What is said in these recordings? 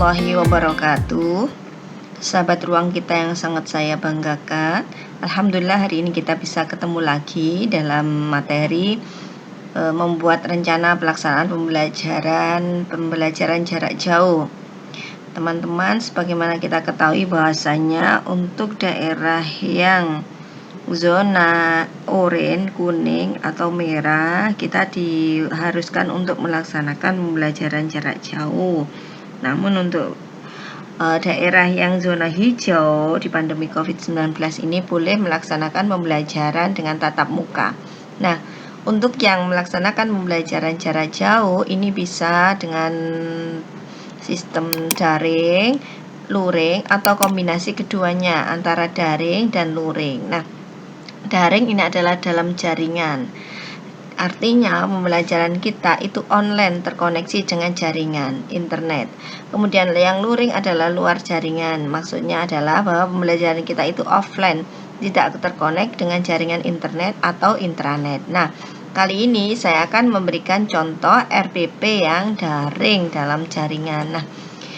warahmatullahi wabarakatuh. Sahabat ruang kita yang sangat saya banggakan, alhamdulillah hari ini kita bisa ketemu lagi dalam materi membuat rencana pelaksanaan pembelajaran jarak jauh. Teman-teman, sebagaimana kita ketahui bahwasanya untuk daerah yang zona oranye, kuning, atau merah, kita diharuskan untuk melaksanakan pembelajaran jarak jauh. Namun untuk daerah yang zona hijau di pandemi COVID-19 ini boleh melaksanakan pembelajaran dengan tatap muka. Nah, untuk yang melaksanakan pembelajaran jarak jauh ini bisa dengan sistem daring, luring, atau kombinasi keduanya antara daring dan luring. Nah, daring ini adalah dalam jaringan. Artinya pembelajaran kita itu online, terkoneksi dengan jaringan internet. Kemudian yang luring adalah luar jaringan. Maksudnya adalah bahwa pembelajaran kita itu offline, tidak terkonek dengan jaringan internet atau intranet. Nah, kali ini saya akan memberikan contoh RPP yang daring dalam jaringan. Nah,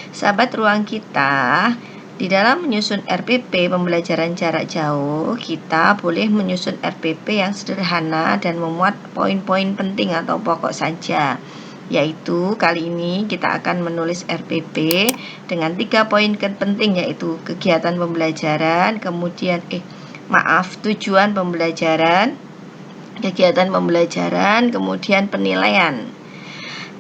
sahabat ruang kita, di dalam menyusun RPP pembelajaran jarak jauh, kita boleh menyusun RPP yang sederhana dan memuat poin-poin penting atau pokok saja. Yaitu kali ini kita akan menulis RPP dengan 3 poin penting, yaitu kegiatan pembelajaran, kemudian tujuan pembelajaran, kegiatan pembelajaran, kemudian penilaian.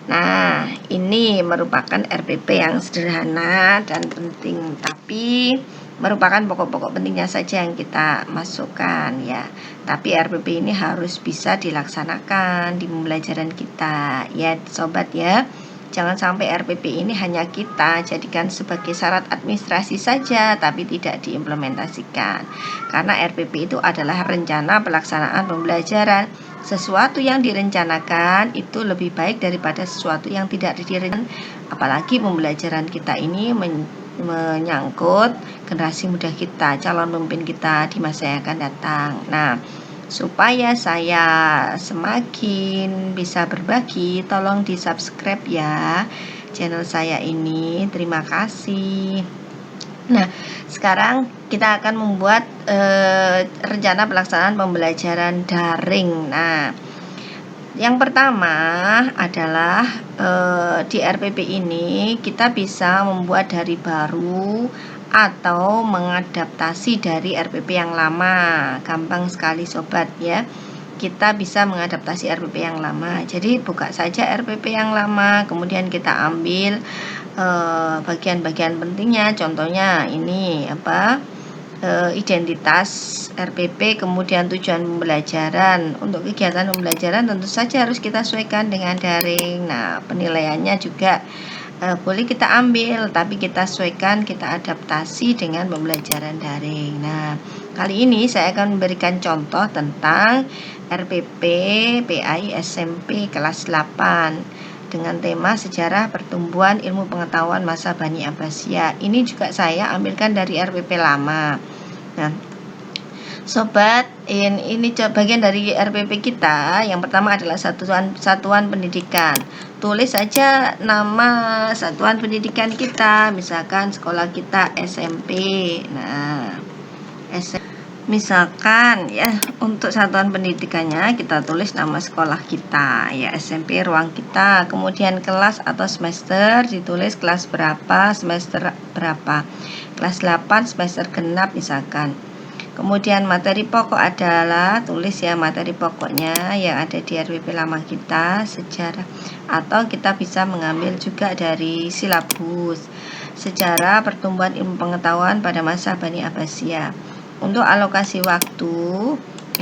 Nah, ini merupakan RPP yang sederhana dan penting, tapi merupakan pokok-pokok pentingnya saja yang kita masukkan ya. Tapi RPP ini harus bisa dilaksanakan di pembelajaran kita ya, sobat ya. Jangan sampai RPP ini hanya kita jadikan sebagai syarat administrasi saja tapi tidak diimplementasikan. Karena RPP itu adalah rencana pelaksanaan pembelajaran. Sesuatu yang direncanakan itu lebih baik daripada sesuatu yang tidak direncanakan. Apalagi pembelajaran kita ini menyangkut generasi muda kita, calon pemimpin kita di masa yang akan datang. Nah, supaya saya semakin bisa berbagi, tolong di subscribe ya channel saya ini. Terima kasih. Nah, sekarang kita akan membuat rencana pelaksanaan pembelajaran daring. Nah, yang pertama adalah di RPP ini kita bisa membuat dari baru atau mengadaptasi dari RPP yang lama. Gampang sekali sobat ya. Kita bisa mengadaptasi RPP yang lama. Jadi buka saja RPP yang lama, kemudian kita ambil bagian-bagian pentingnya. Contohnya ini identitas RPP, kemudian tujuan pembelajaran. Untuk kegiatan pembelajaran tentu saja harus kita sesuaikan dengan daring. Nah, penilaiannya juga boleh kita ambil, tapi kita sesuaikan, kita adaptasi dengan pembelajaran daring. Nah, kali ini saya akan memberikan contoh tentang RPP PAI SMP kelas 8 dengan tema sejarah pertumbuhan ilmu pengetahuan masa Bani Abbasiyah. Ini juga saya ambilkan dari RPP lama. Nah, sobat, ini bagian dari RPP kita. Yang pertama adalah satuan pendidikan. Tulis saja nama satuan pendidikan kita, misalkan sekolah kita SMP. Nah, misalkan ya, untuk satuan pendidikannya kita tulis nama sekolah kita ya, SMP ruang kita. Kemudian kelas atau semester ditulis kelas berapa, semester berapa, kelas 8 semester genap misalkan. Kemudian materi pokok adalah tulis ya materi pokoknya yang ada di RPP lama kita, sejarah, atau kita bisa mengambil juga dari silabus sejarah pertumbuhan ilmu pengetahuan pada masa Bani Abbasiyah. Untuk alokasi waktu,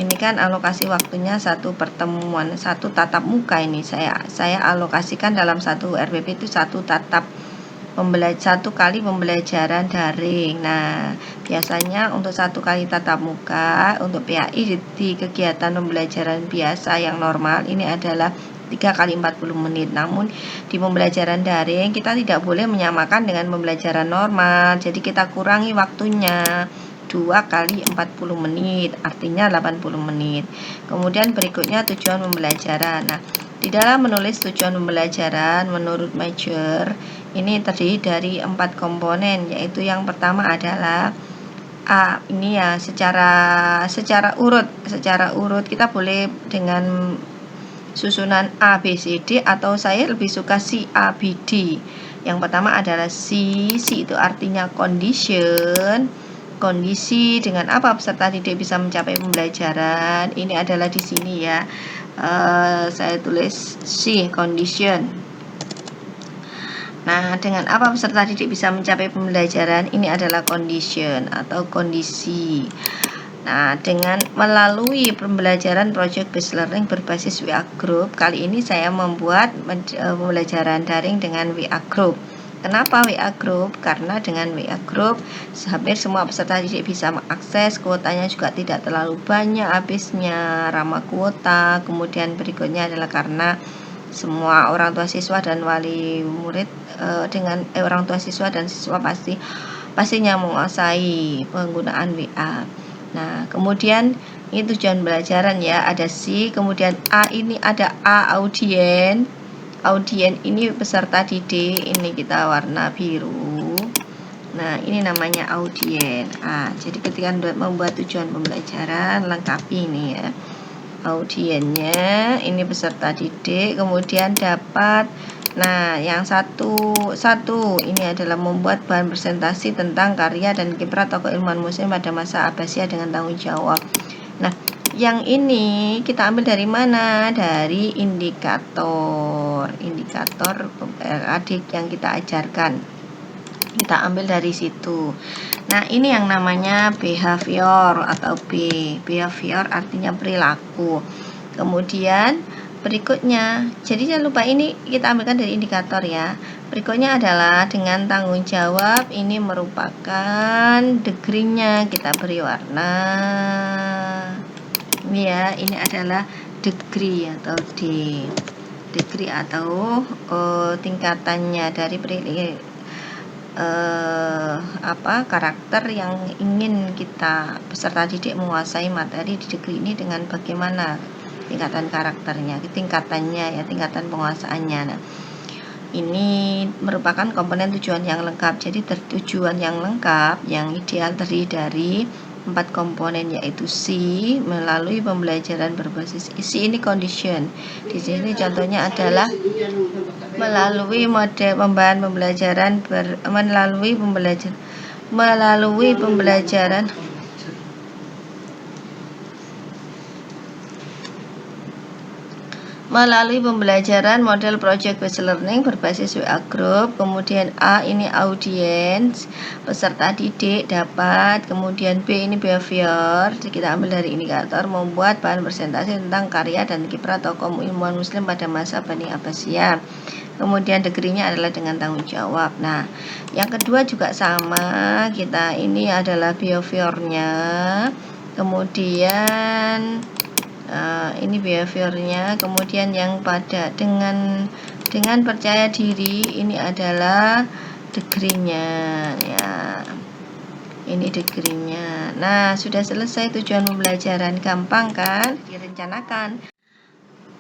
ini kan alokasi waktunya satu pertemuan, satu tatap muka. Ini saya alokasikan dalam satu RPP itu satu kali pembelajaran daring. Nah, biasanya untuk satu kali tatap muka untuk PAI di kegiatan pembelajaran biasa yang normal ini adalah 3 kali 40 menit. Namun di pembelajaran daring kita tidak boleh menyamakan dengan pembelajaran normal. Jadi kita kurangi waktunya 2 kali 40 menit, artinya 80 menit. Kemudian berikutnya tujuan pembelajaran. Nah, Di dalam menulis tujuan pembelajaran menurut major, ini terdiri dari 4 komponen, yaitu yang pertama adalah A. Ini ya secara urut kita boleh dengan susunan A, B, C, D, atau saya lebih suka C, A, B, D. Yang pertama adalah C itu artinya condition. Kondisi dengan apa peserta didik bisa mencapai pembelajaran. Ini adalah di sini ya. Saya tulis C, condition. Nah, dengan apa peserta didik bisa mencapai pembelajaran? Ini adalah condition atau kondisi. Nah, dengan melalui pembelajaran project based learning berbasis WA Group, kali ini saya membuat pembelajaran daring dengan WA Group. Kenapa WA Group? Karena dengan WA Group hampir semua peserta didik bisa mengakses, kuotanya juga tidak terlalu banyak habisnya, ramah kuota. Kemudian berikutnya adalah karena semua orang tua siswa dan wali murid orang tua siswa dan siswa pastinya menguasai penggunaan WA. Nah, kemudian ini tujuan pembelajaran ya, ada C, kemudian A, ini ada A, audien. Audien ini peserta didik, ini kita warna biru. Nah, ini namanya audien. Jadi ketika membuat tujuan pembelajaran, lengkapi ini ya. Audiennya, ini peserta didik, kemudian dapat. Nah, yang satu ini adalah membuat bahan presentasi tentang karya dan kiprah tokoh ilmuwan muslim pada masa Abbasiyah dengan tanggung jawab. Nah, yang ini kita ambil dari mana? Dari indikator adik yang kita ajarkan. Kita ambil dari situ. Nah, ini yang namanya behavior atau B. Behavior artinya perilaku. Kemudian berikutnya, jadi jangan lupa ini kita ambilkan dari indikator ya. Berikutnya adalah dengan tanggung jawab, ini merupakan degree-nya, kita beri warna. Ini ya, ini adalah degree atau D. Degree atau tingkatannya dari karakter yang ingin kita peserta didik menguasai materi di degree ini dengan bagaimana tingkatan karakternya, tingkatannya ya, tingkatan penguasaannya. Nah, ini merupakan komponen tujuan yang lengkap. Jadi tujuan yang lengkap yang ideal terdiri dari 4 komponen, yaitu C melalui pembelajaran berbasis C, ini condition. Di sini contohnya adalah melalui mode pembahasan pembelajaran melalui pembelajaran model project based learning berbasis WA Group. Kemudian A, ini audience, peserta didik dapat. Kemudian B, ini behavior, kita ambil dari indikator, membuat bahan presentasi tentang karya dan kiprah tokoh ilmuwan muslim pada masa Bani Abbasiyah. Kemudian degree-nya adalah dengan tanggung jawab. Nah, yang kedua juga sama, kita ini adalah behaviornya. Kemudian ini behaviornya. Kemudian yang pada dengan percaya diri, ini adalah degree-nya ya. Ini degree-nya. Nah, sudah selesai tujuan pembelajaran, gampang kan direncanakan.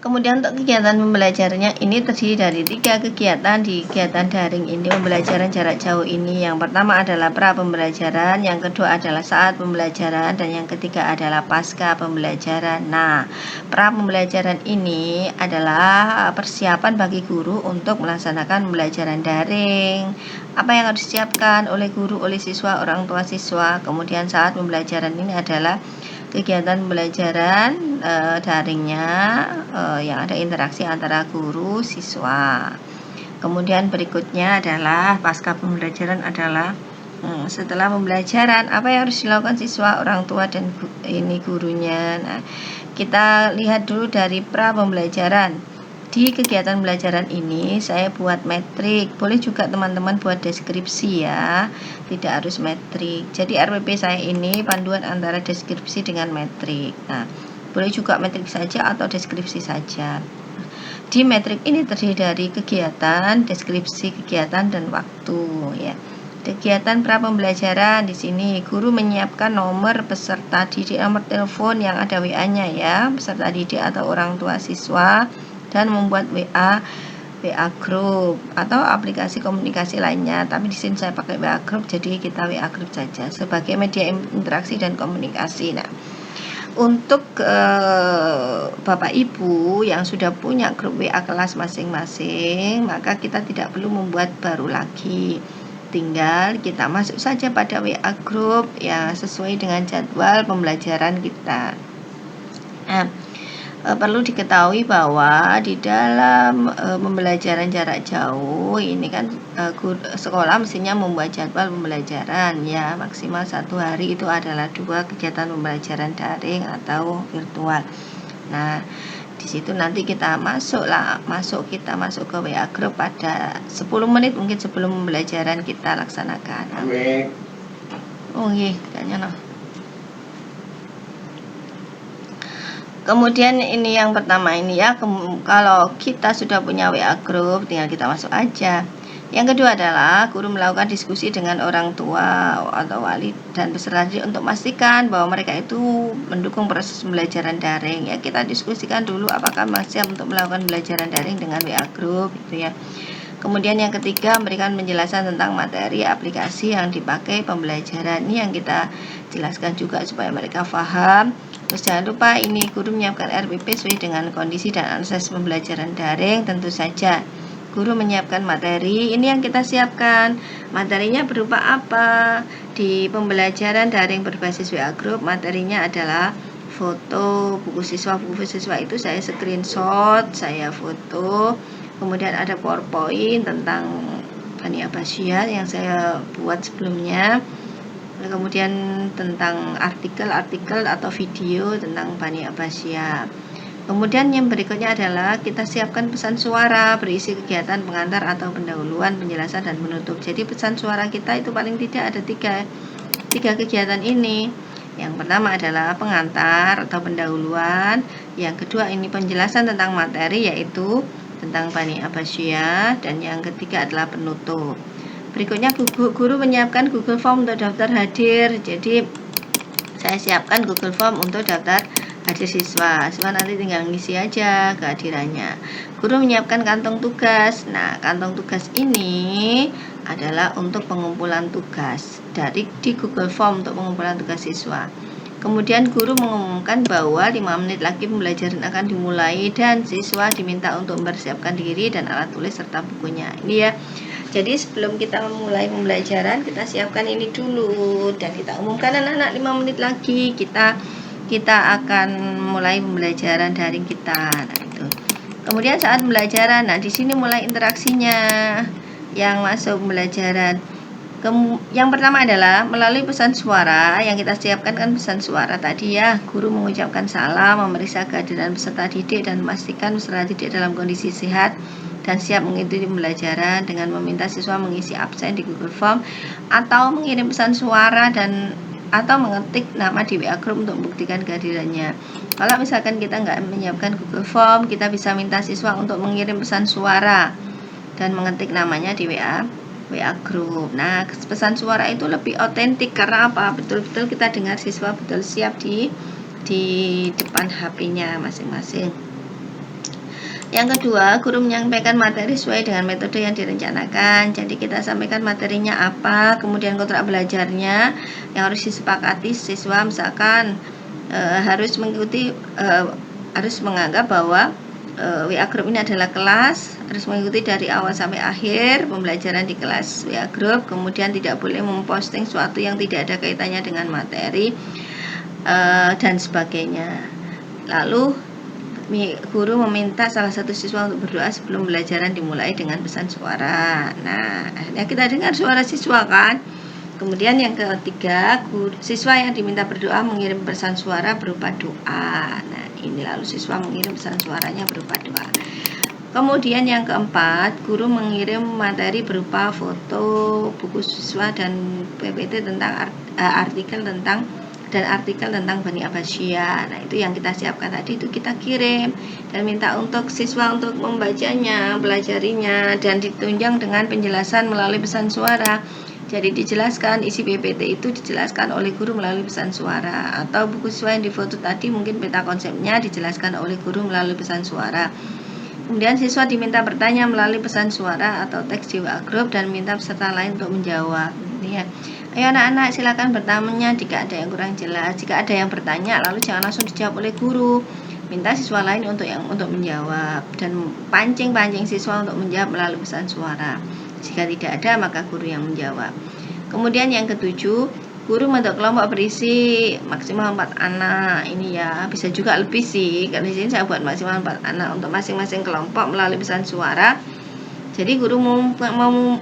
Kemudian untuk kegiatan pembelajarannya ini terdiri dari 3 kegiatan. Di kegiatan daring ini, pembelajaran jarak jauh ini, yang pertama adalah pra pembelajaran, yang kedua adalah saat pembelajaran, dan yang ketiga adalah pasca pembelajaran. Nah, pra pembelajaran ini adalah persiapan bagi guru untuk melaksanakan pembelajaran daring. Apa yang harus disiapkan oleh guru, oleh siswa, orang tua siswa. Kemudian saat pembelajaran ini adalah kegiatan pembelajaran daringnya yang ada interaksi antara guru siswa. Kemudian berikutnya adalah pasca pembelajaran, adalah setelah pembelajaran apa yang harus dilakukan siswa, orang tua, dan ini gurunya. Nah, kita lihat dulu dari pra pembelajaran. Di kegiatan pembelajaran ini saya buat metrik, boleh juga teman-teman buat deskripsi ya, tidak harus metrik. Jadi RPP saya ini panduan antara deskripsi dengan metrik. Nah, boleh juga metrik saja atau deskripsi saja. Di metrik ini terdiri dari kegiatan, deskripsi kegiatan, dan waktu ya. Kegiatan pra pembelajaran di sini guru menyiapkan nomor peserta didik, nomor telepon yang ada WA-nya ya, peserta didik atau orang tua siswa. dan membuat WA group atau aplikasi komunikasi lainnya. Tapi di sini saya pakai WA group, jadi kita WA group saja sebagai media interaksi dan komunikasi. Nah, untuk Bapak Ibu yang sudah punya grup WA kelas masing-masing, maka kita tidak perlu membuat baru lagi. Tinggal kita masuk saja pada WA group ya sesuai dengan jadwal pembelajaran kita. Nah, perlu diketahui bahwa di dalam pembelajaran jarak jauh ini kan sekolah mestinya membuat jadwal pembelajaran ya maksimal 1 hari itu adalah 2 kegiatan pembelajaran daring atau virtual. Nah, di situ nanti kita masuk ke WA group pada 10 menit mungkin sebelum pembelajaran kita laksanakan. Oh nggih, kayaknya noh. Kemudian ini yang pertama ini ya, kalau kita sudah punya WA group tinggal kita masuk aja. Yang kedua adalah guru melakukan diskusi dengan orang tua atau wali dan peserta didik untuk memastikan bahwa mereka itu mendukung proses pembelajaran daring. Ya, kita diskusikan dulu apakah masih untuk melakukan pembelajaran daring dengan WA group gitu ya. Kemudian yang ketiga, memberikan penjelasan tentang materi aplikasi yang dipakai pembelajaran. Ini yang kita jelaskan juga supaya mereka paham. Terus jangan lupa ini guru menyiapkan RPP sesuai dengan kondisi dan akses pembelajaran daring. Tentu saja guru menyiapkan materi. Ini yang kita siapkan. Materinya berupa apa? Di pembelajaran daring berbasis WA group, materinya adalah foto buku siswa itu saya screenshot, saya foto. Kemudian ada PowerPoint tentang Bani Abbasiyah yang saya buat sebelumnya. Kemudian tentang artikel atau video tentang Bani Abbasiyah. Kemudian yang berikutnya adalah kita siapkan pesan suara berisi kegiatan pengantar atau pendahuluan, penjelasan, dan penutup. Jadi pesan suara kita itu paling tidak ada tiga kegiatan ini. Yang pertama adalah pengantar atau pendahuluan. Yang kedua ini penjelasan tentang materi yaitu tentang Bani Abbasiyah. Dan yang ketiga adalah penutup. Berikutnya guru menyiapkan Google Form untuk daftar hadir. Jadi saya siapkan Google Form untuk daftar hadir siswa. Siswa nanti tinggal ngisi aja kehadirannya. Guru menyiapkan kantong tugas. Nah, kantong tugas ini adalah untuk pengumpulan tugas di Google Form untuk pengumpulan tugas siswa. Kemudian guru mengumumkan bahwa 5 menit lagi pembelajaran akan dimulai dan siswa diminta untuk mempersiapkan diri dan alat tulis serta bukunya. Ini ya. Jadi sebelum kita memulai pembelajaran kita siapkan ini dulu dan kita umumkan anak-anak 5 menit lagi kita akan mulai pembelajaran daring kita. Nah, itu. Kemudian saat pembelajaran, nah di sini mulai interaksinya yang masuk pembelajaran. Yang pertama adalah melalui pesan suara yang kita siapkan kan pesan suara tadi ya. Guru mengucapkan salam, memeriksa kehadiran peserta didik dan memastikan peserta didik dalam kondisi sehat dan siap mengikuti pembelajaran dengan meminta siswa mengisi absen di Google Form atau mengirim pesan suara atau mengetik nama di WA group untuk membuktikan kehadirannya. Kalau misalkan kita nggak menyiapkan Google Form, kita bisa minta siswa untuk mengirim pesan suara dan mengetik namanya di WA group. Nah, pesan suara itu lebih otentik karena apa? Betul-betul kita dengar siswa betul siap di depan HP-nya masing-masing. Yang kedua, guru menyampaikan materi sesuai dengan metode yang direncanakan. Jadi kita sampaikan materinya apa, kemudian kontrak belajarnya yang harus disepakati siswa. Misalkan harus menganggap bahwa WA group ini adalah kelas, harus mengikuti dari awal sampai akhir pembelajaran di kelas WA group. Kemudian tidak boleh memposting sesuatu yang tidak ada kaitannya dengan materi dan sebagainya. Lalu guru meminta salah satu siswa untuk berdoa sebelum pembelajaran dimulai dengan pesan suara. Nah, akhirnya kita dengar suara siswa kan. Kemudian yang ketiga, siswa yang diminta berdoa mengirim pesan suara berupa doa. Nah, ini lalu siswa mengirim pesan suaranya berupa doa. Kemudian yang keempat, guru mengirim materi berupa foto, buku siswa dan PPT tentang artikel tentang Bani Abbasiyah. Nah, itu yang kita siapkan tadi itu kita kirim dan minta untuk siswa untuk membacanya, pelajarinya dan ditunjang dengan penjelasan melalui pesan suara. Jadi dijelaskan isi PPT itu dijelaskan oleh guru melalui pesan suara atau buku siswa yang difoto tadi mungkin peta konsepnya dijelaskan oleh guru melalui pesan suara. Kemudian siswa diminta bertanya melalui pesan suara atau teks di WA Group dan minta peserta lain untuk menjawab. Ya. Ayo anak-anak silakan bertanya jika ada yang kurang jelas. Jika ada yang bertanya lalu jangan langsung dijawab oleh guru. Minta siswa lain untuk menjawab dan pancing siswa untuk menjawab melalui pesan suara. Jika tidak ada maka guru yang menjawab. Kemudian yang ketujuh, guru membentuk kelompok berisi maksimal 4 anak. Ini ya, bisa juga lebih sih. Karena di sini saya buat maksimal 4 anak untuk masing-masing kelompok melalui pesan suara. Jadi guru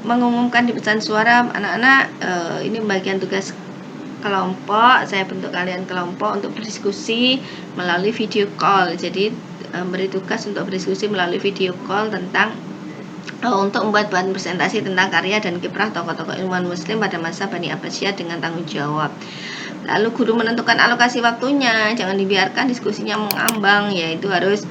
mengumumkan di pesan suara, anak-anak ini bagian tugas kelompok, saya bentuk kalian kelompok untuk berdiskusi melalui video call. Jadi beri tugas untuk berdiskusi melalui video call tentang untuk membuat bahan presentasi tentang karya dan kiprah tokoh-tokoh ilmuwan muslim pada masa Bani Abbasiyah dengan tanggung jawab. Lalu guru menentukan alokasi waktunya, jangan dibiarkan diskusinya mengambang, yaitu harus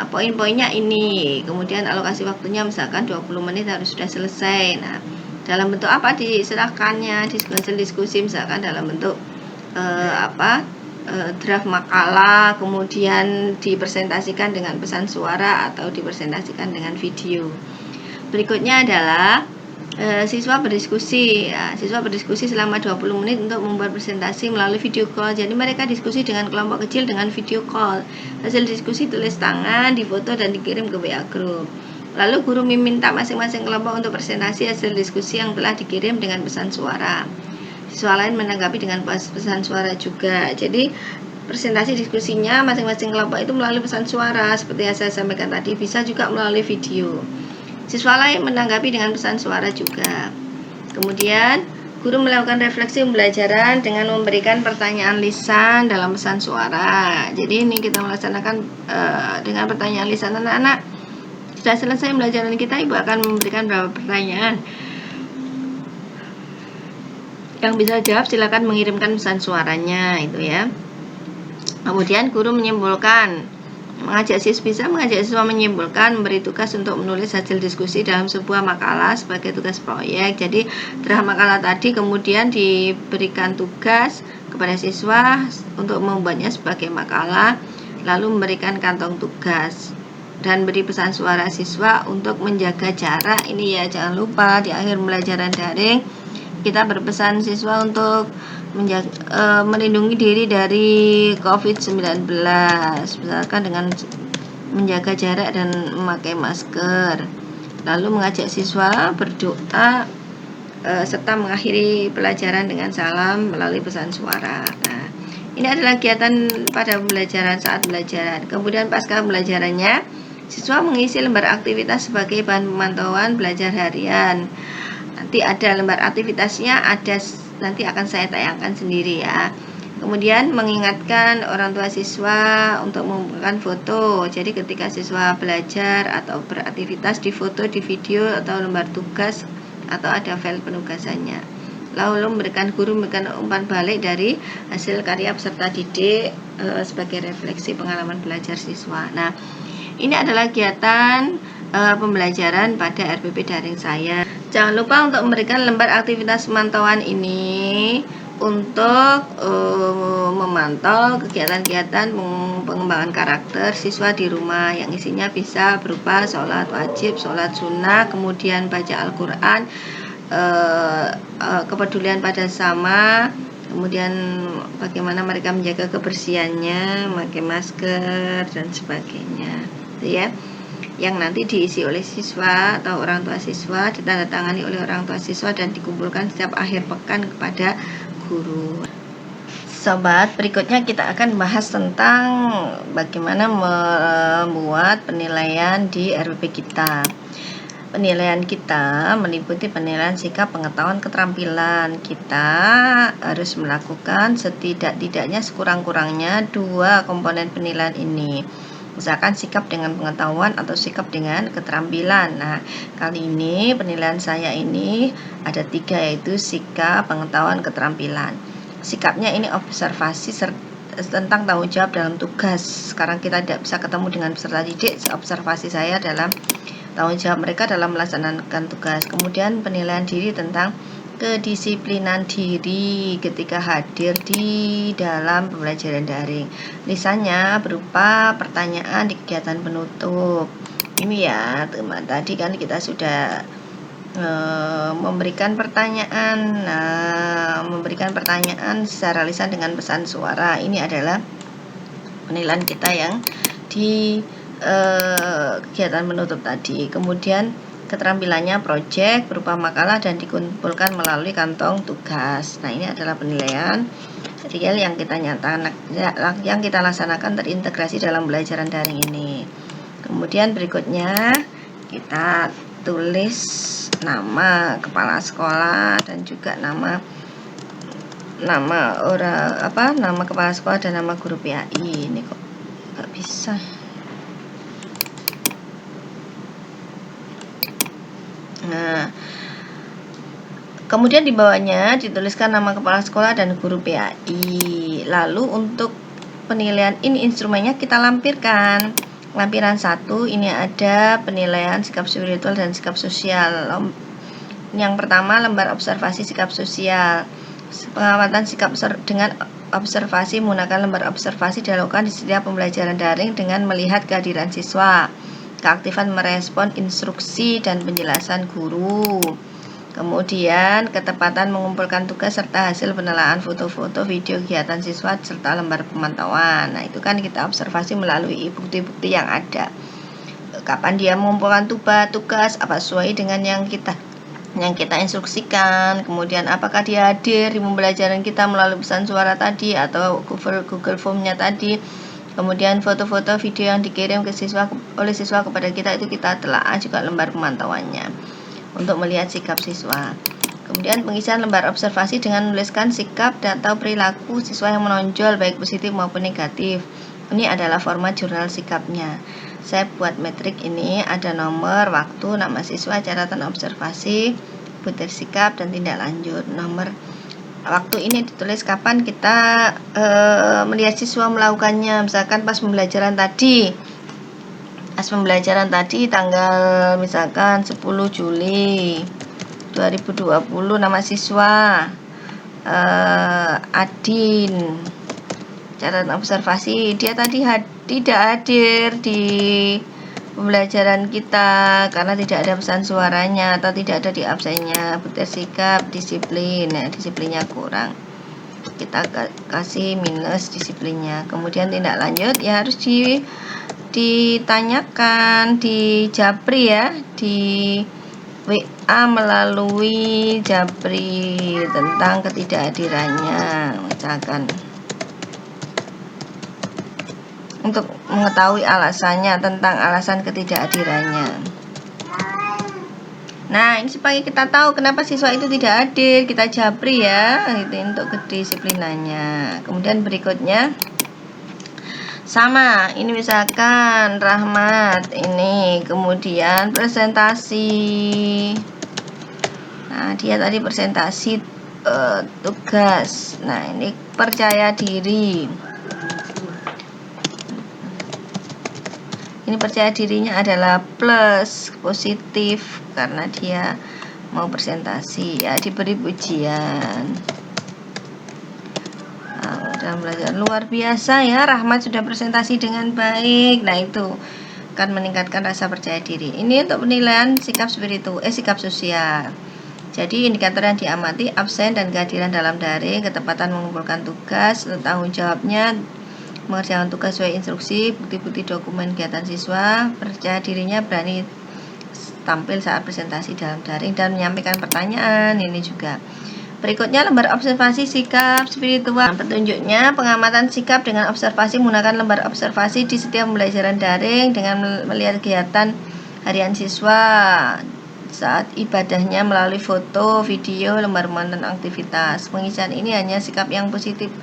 poin-poinnya ini. Kemudian alokasi waktunya misalkan 20 menit harus sudah selesai. Nah, dalam bentuk apa diserahkannya diskusi misalkan dalam bentuk draft makalah, kemudian dipresentasikan dengan pesan suara atau dipresentasikan dengan video. Berikutnya adalah siswa berdiskusi. Siswa berdiskusi selama 20 menit untuk membuat presentasi melalui video call. Jadi mereka diskusi dengan kelompok kecil dengan video call. Hasil diskusi tulis tangan, difoto dan dikirim ke WA Group. Lalu guru meminta masing-masing kelompok untuk presentasi hasil diskusi yang telah dikirim dengan pesan suara. Siswa lain menanggapi dengan pesan suara juga. Jadi presentasi diskusinya masing-masing kelompok itu melalui pesan suara seperti yang saya sampaikan tadi, bisa juga melalui video. Siswa lain menanggapi dengan pesan suara juga. Kemudian guru melakukan refleksi pembelajaran dengan memberikan pertanyaan lisan dalam pesan suara. Jadi ini kita melaksanakan dengan pertanyaan lisan. Anak-anak sudah selesai pembelajaran kita, Ibu akan memberikan beberapa pertanyaan. Yang bisa jawab silakan mengirimkan pesan suaranya itu ya. Kemudian guru mengajak siswa menyimpulkan, memberi tugas untuk menulis hasil diskusi dalam sebuah makalah sebagai tugas proyek. Jadi draft makalah tadi kemudian diberikan tugas kepada siswa untuk membuatnya sebagai makalah, lalu memberikan kantong tugas dan beri pesan suara siswa untuk menjaga jarak. Ini ya, jangan lupa di akhir pembelajaran daring kita berpesan siswa untuk melindungi diri dari COVID-19, misalkan dengan menjaga jarak dan memakai masker. Lalu mengajak siswa berdoa serta mengakhiri pelajaran dengan salam melalui pesan suara. Nah, ini adalah kegiatan pada pembelajaran saat pembelajaran. Kemudian pasca pembelajarannya, siswa mengisi lembar aktivitas sebagai bahan pemantauan belajar harian. Nanti ada lembar aktivitasnya, nanti akan saya tayangkan sendiri ya. Kemudian mengingatkan orang tua siswa untuk mengumpulkan foto. Jadi ketika siswa belajar atau beraktivitas, difoto di video atau lembar tugas atau ada file penugasannya. Lalu guru memberikan umpan balik dari hasil karya peserta didik sebagai refleksi pengalaman belajar siswa. Nah, ini adalah kegiatan pembelajaran pada RPP daring saya. Jangan lupa untuk memberikan lembar aktivitas pemantauan ini untuk memantau kegiatan-kegiatan pengembangan karakter siswa di rumah, yang isinya bisa berupa sholat wajib, sholat sunnah, kemudian baca Al-Quran, kepedulian pada sesama, kemudian bagaimana mereka menjaga kebersihannya, memakai masker dan sebagainya, gitu ya, yang nanti diisi oleh siswa atau orang tua siswa, ditandatangani oleh orang tua siswa dan dikumpulkan setiap akhir pekan kepada guru. Sobat, berikutnya kita akan bahas tentang bagaimana membuat penilaian di RPP kita. Penilaian kita meliputi penilaian sikap, pengetahuan, keterampilan. Kita harus melakukan setidak-tidaknya sekurang-kurangnya 2 komponen penilaian ini. Misalkan sikap dengan pengetahuan atau sikap dengan keterampilan. Nah, kali ini penilaian saya ini ada 3, yaitu sikap, pengetahuan, keterampilan. Sikapnya ini observasi tentang tanggung jawab dalam tugas. Sekarang kita tidak bisa ketemu dengan peserta didik, observasi saya dalam tanggung jawab mereka dalam melaksanakan tugas. Kemudian penilaian diri tentang kedisiplinan diri ketika hadir di dalam pembelajaran daring. Lisannya berupa pertanyaan di kegiatan penutup. Ini ya teman, tadi kan kita sudah memberikan pertanyaan. Memberikan pertanyaan secara lisan dengan pesan suara. Ini adalah penilaian kita yang di kegiatan menutup tadi. Kemudian keterampilannya project berupa makalah dan dikumpulkan melalui kantong tugas. Nah, ini adalah penilaian real yang kita laksanakan terintegrasi dalam pembelajaran daring ini. Kemudian berikutnya kita tulis nama kepala sekolah dan juga nama kepala sekolah dan nama guru PAI. Ini kok nggak bisa. Nah, kemudian di bawahnya dituliskan nama kepala sekolah dan guru PAI. Lalu untuk penilaian ini instrumennya kita lampirkan. Lampiran 1 ini ada penilaian sikap spiritual dan sikap sosial. Yang pertama lembar observasi sikap sosial. Pengamatan sikap dengan observasi menggunakan lembar observasi dilakukan di setiap pembelajaran daring dengan melihat kehadiran siswa, keaktifan merespon instruksi dan penjelasan guru. Kemudian ketepatan mengumpulkan tugas serta hasil penelaahan foto-foto, video kegiatan siswa serta lembar pemantauan. Nah, itu kan kita observasi melalui bukti-bukti yang ada. Kapan dia mengumpulkan tugas, apa sesuai dengan yang kita instruksikan. Kemudian apakah dia hadir di pembelajaran kita melalui pesan suara tadi atau Google Form-nya tadi. Kemudian foto-foto, video yang dikirim oleh siswa kepada kita itu kita telaah juga lembar pemantauannya untuk melihat sikap siswa. Kemudian pengisian lembar observasi dengan menuliskan sikap atau perilaku siswa yang menonjol baik positif maupun negatif. Ini adalah format jurnal sikapnya. Saya buat metrik ini ada nomor, waktu, nama siswa, catatan observasi, butir sikap dan tindak lanjut. Nomor waktu ini ditulis kapan kita melihat siswa melakukannya. Misalkan pas pembelajaran tadi tanggal misalkan 10 Juli 2020, nama siswa Adin. Catatan observasi, dia tadi tidak hadir di pembelajaran kita karena tidak ada pesan suaranya atau tidak ada di absennya. Butir sikap, disiplin. Nah, disiplinnya kurang, kita kasih minus disiplinnya. Kemudian tindak lanjut ya harus ditanyakan di Japri ya, di WA melalui Japri tentang ketidakhadirannya, misalkan untuk mengetahui alasannya, tentang alasan ketidakhadirannya. Nah, ini supaya kita tahu kenapa siswa itu tidak hadir, kita Japri ya, itu untuk kedisiplinannya. Kemudian berikutnya sama, ini misalkan Rahmat ini, kemudian presentasi. Nah, dia tadi presentasi tugas. Nah, ini percaya diri. Ini percaya dirinya adalah plus, positif karena dia mau presentasi ya, diberi pujian. Dalam belajar luar biasa ya, Rahmat sudah presentasi dengan baik. Nah, itu akan meningkatkan rasa percaya diri. Ini untuk penilaian sikap sosial. Jadi indikator yang diamati absen dan kehadiran dalam daring, ketepatan mengumpulkan tugas, tanggung jawabnya mengerjakan tugas sesuai instruksi, bukti-bukti dokumen kegiatan siswa, percaya dirinya berani tampil saat presentasi dalam daring dan menyampaikan pertanyaan. Ini juga. Berikutnya lembar observasi sikap spiritual. Petunjuknya pengamatan sikap dengan observasi menggunakan lembar observasi di setiap pembelajaran daring dengan melihat kegiatan harian siswa saat ibadahnya melalui foto, video, lembar mantan aktivitas. Pengisian ini hanya sikap yang positif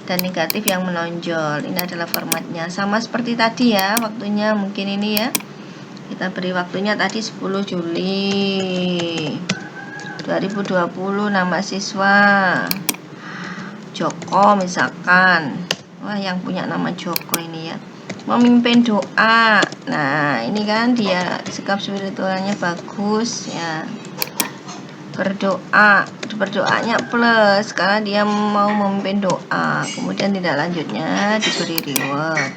dan negatif yang menonjol. Ini adalah formatnya sama seperti tadi ya, waktunya mungkin ini ya, kita beri waktunya tadi 10 Juli 2020, nama siswa Joko misalkan. Wah, yang punya nama Joko ini ya, memimpin doa. Nah, ini kan dia sikap spiritualnya bagus ya, berdoanya plus karena dia mau memimpin doa. Kemudian tindak lanjutnya diberi reward.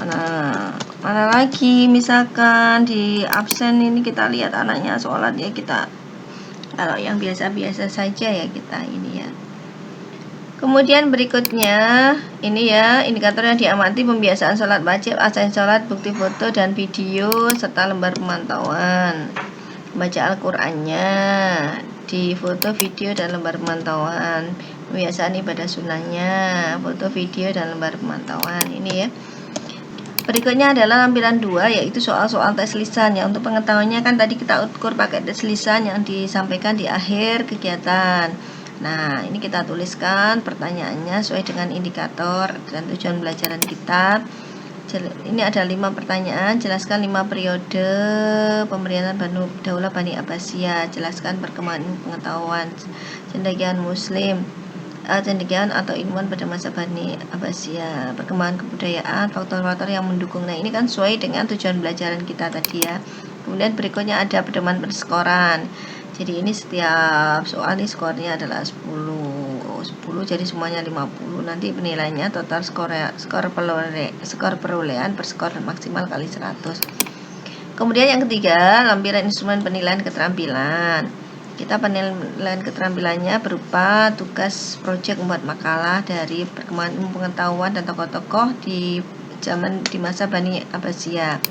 Nah, Mana lagi, misalkan di absen ini kita lihat anaknya sholat ya, kita kalau yang biasa-biasa saja ya kita ini ya. Kemudian berikutnya ini ya, indikator yang diamati pembiasaan sholat wajib, azan sholat, bukti foto dan video, serta lembar pemantauan. Baca Al-Qur'annya, di foto, video, dan lembar pemantauan. Pembiasaan ibadah sunnahnya, foto, video, dan lembar pemantauan. Ini ya. Berikutnya adalah lampiran 2, yaitu soal-soal tes lisan ya. Untuk pengetahuannya kan tadi kita ukur pakai tes lisan yang disampaikan di akhir kegiatan. Nah, ini kita tuliskan pertanyaannya sesuai dengan indikator dan tujuan pelajaran kita. Ini ada 5 pertanyaan. Jelaskan 5 periode pemerintahan Daulah Bani Abbasiyah. Jelaskan perkembangan pengetahuan cendekiawan Muslim, cendekiawan atau ilmuwan pada masa Bani Abbasiyah, perkembangan kebudayaan, faktor-faktor yang mendukung. Nah, ini kan sesuai dengan tujuan pelajaran kita tadi ya. Kemudian berikutnya ada pedoman perskoran. Jadi ini setiap soal ini skornya adalah 10 jadi semuanya 50. Nanti penilaiannya total skor perolehan per skor maksimal kali 100. Kemudian yang ketiga, lampiran instrumen penilaian keterampilan. Kita penilaian keterampilannya berupa tugas proyek membuat makalah dari perkembangan pengetahuan dan tokoh-tokoh di masa Bani Abbasiyah.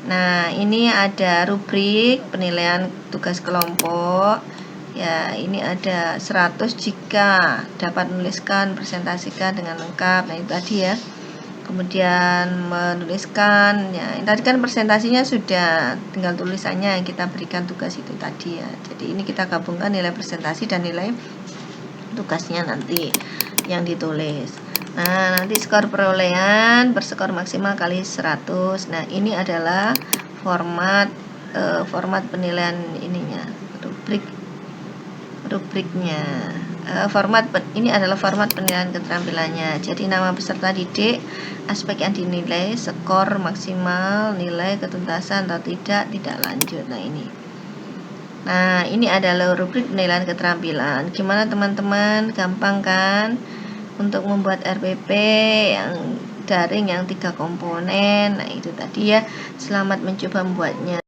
Nah, ini ada rubrik penilaian tugas kelompok. Ya, ini ada 100 jika dapat menuliskan, presentasikan dengan lengkap. Nah, itu tadi ya. Kemudian menuliskan, ya, ini tadi kan presentasinya sudah, tinggal tulisannya yang kita berikan tugas itu tadi ya. Jadi ini kita gabungkan nilai presentasi dan nilai tugasnya nanti yang ditulis. Nah, nanti skor perolehan berskor maksimal kali 100. Nah, ini adalah format penilaian ininya, rubriknya. Ini adalah format penilaian keterampilannya. Jadi nama peserta didik, aspek yang dinilai, skor maksimal, nilai ketuntasan atau tidak lanjut. Nah, ini adalah rubrik penilaian keterampilan. Gimana teman-teman? Gampang kan? Untuk membuat RPP yang daring yang 3 komponen. Nah, itu tadi ya. Selamat mencoba membuatnya.